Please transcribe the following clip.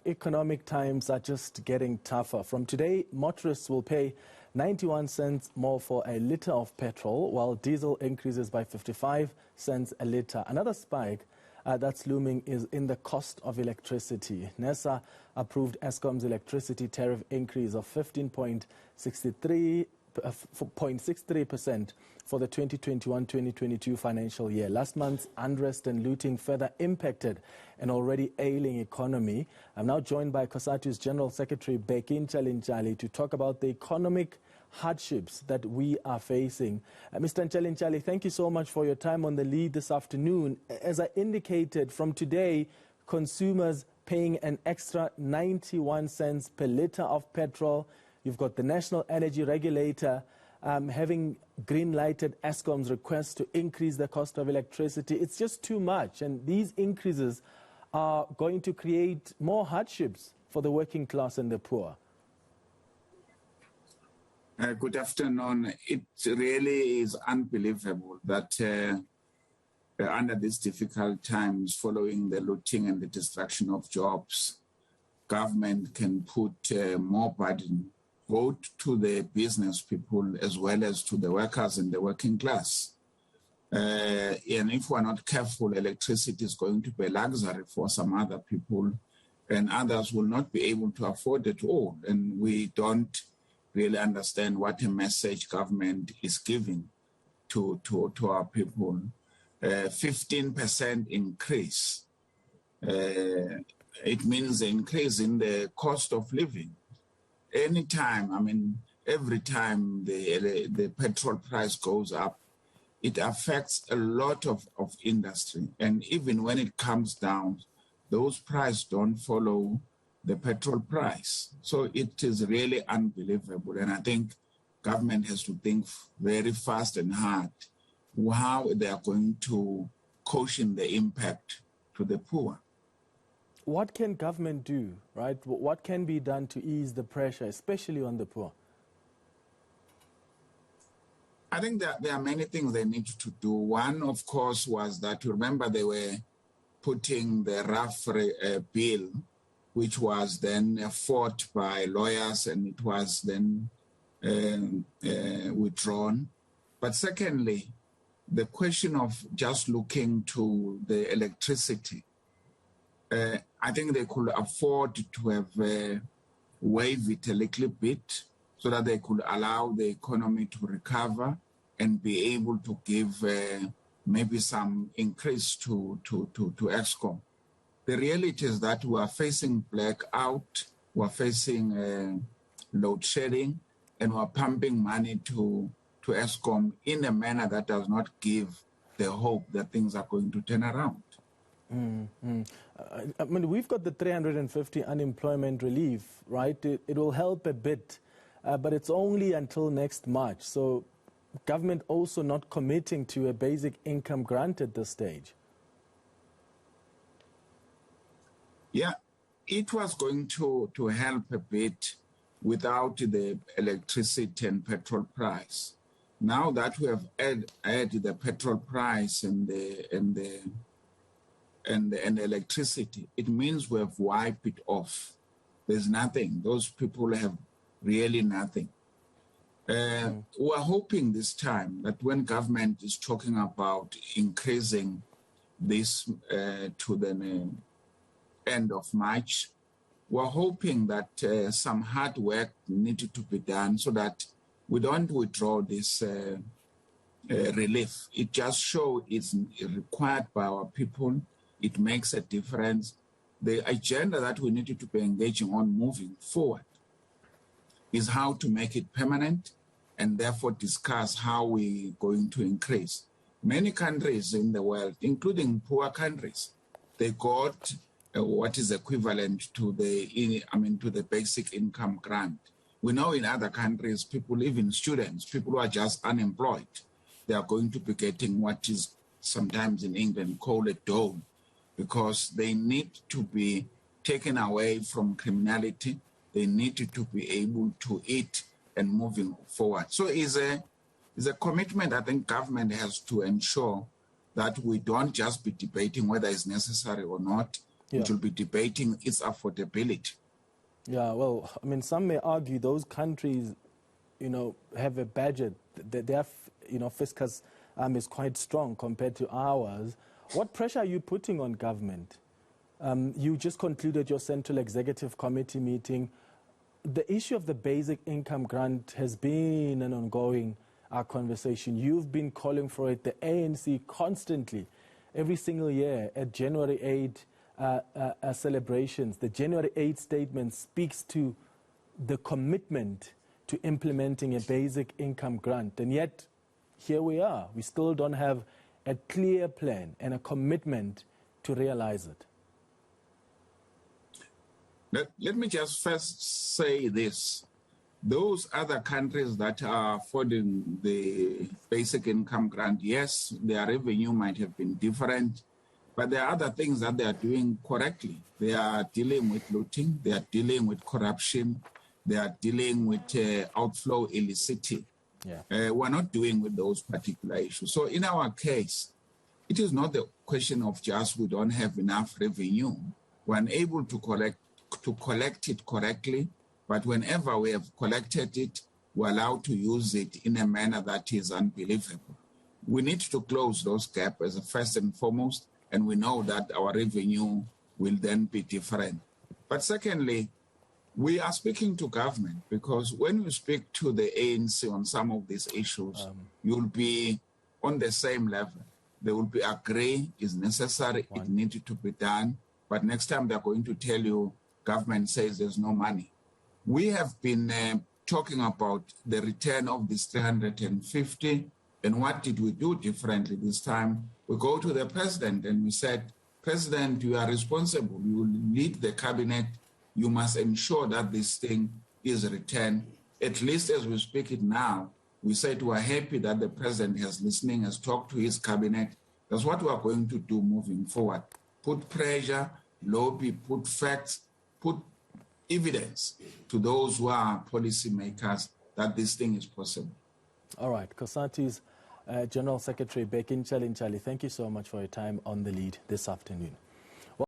Economic times are just getting tougher. From today, motorists will pay 91 cents more for a litre of petrol, while diesel increases by 55 cents a litre. Another spike that's looming is in the cost of electricity. NERSA approved Eskom's electricity tariff increase of 0.63% for the 2021-2022 financial year. Last month's unrest and looting further impacted an already ailing economy. I'm now joined by Cosatu's General Secretary Bheki Ntshalintshali to talk about the economic hardships that we are facing. Mr. Ntshalintshali, thank you so much for your time on the lead this afternoon. As I indicated, from today, consumers paying an extra 91 cents per litre of petrol. You've got the National Energy Regulator having green-lighted Eskom's request to increase the cost of electricity. It's just too much, and these increases are going to create more hardships for the working class and the poor. Good afternoon. It really is unbelievable that under these difficult times following the looting and the destruction of jobs, government can put more burden both to the business people as well as to the workers and the working class. And if we're not careful, electricity is going to be a luxury for some other people, and others will not be able to afford it all. And we don't really understand what a message government is giving to our people. 15% increase. It means an increase in the cost of living. Every time the petrol price goes up, it affects a lot of industry. And even when it comes down, those prices don't follow the petrol price. So it is really unbelievable. And I think government has to think very fast and hard how they are going to cushion the impact to the poor. What can government do, right? What can be done to ease the pressure, especially on the poor? I think that there are many things they need to do. One, of course, was that, you remember, they were putting the rough bill, which was then fought by lawyers, and it was then withdrawn. But secondly, the question of just looking to the electricity, I think they could afford to have waived it a little bit so that they could allow the economy to recover and be able to give maybe some increase to Eskom. The reality is that we are facing blackout, we are facing load shedding, and we are pumping money to Eskom in a manner that does not give the hope that things are going to turn around. We've got the 350 unemployment relief, right? It will help a bit, but it's only until next March. So government also not committing to a basic income grant at this stage. Yeah, it was going to help a bit without the electricity and petrol price. Now that we have added the petrol price and the electricity, it means we have wiped it off. There's nothing. Those people have really nothing. We're hoping this time that when government is talking about increasing this to the end of March, we're hoping that some hard work needed to be done so that we don't withdraw this relief. It just shows it's required by our people. It makes a difference. The agenda that we needed to be engaging on moving forward is how to make it permanent and therefore discuss how we're going to increase. Many countries in the world, including poor countries, they got what is equivalent to the basic income grant. We know in other countries, people, even students, people who are just unemployed, they are going to be getting what is sometimes in England called a dole, because they need to be taken away from criminality. They need to be able to eat and moving forward. So it's a commitment I think government has to ensure that we don't just be debating whether it's necessary or not, which will be debating its affordability. Yeah, well, I mean, some may argue those countries, have a budget. Their, fiscus is quite strong compared to ours. What pressure are you putting on government? You just concluded your Central Executive Committee meeting. The issue of the basic income grant has been an ongoing conversation. You've been calling for it, the ANC constantly, every single year at January 8 celebrations. The January 8 statement speaks to the commitment to implementing a basic income grant. And yet, here we are. We still don't have a clear plan and a commitment to realize it. Let me just first say this. Those other countries that are affording the basic income grant, yes, their revenue might have been different, but there are other things that they are doing correctly. They are dealing with looting, they are dealing with corruption, they are dealing with outflow illicitity. Yeah. We're not doing with those particular issues. So in our case, it is not the question of just we don't have enough revenue. We're unable to collect it correctly, but whenever we have collected it, we're allowed to use it in a manner that is unbelievable. We need to close those gaps as a first and foremost, and we know that our revenue will then be different. But secondly, we are speaking to government, because when you speak to the ANC on some of these issues, you'll be on the same level. They will be agree is necessary, it needed to be done, but next time they're going to tell you government says there's no money. We have been talking about the return of this 350, and what did we do differently this time? We go to the president and we said, President, you are responsible. You lead the cabinet. You must ensure that this thing is returned. At least as we speak it now, we said we are happy that the president has listening, has talked to his cabinet. That's what we are going to do moving forward. Put pressure, lobby, put facts, put evidence to those who are policymakers that this thing is possible. All right. Cosatu's General Secretary Bheki Ntshalintshali, thank you so much for your time on The Lead this afternoon.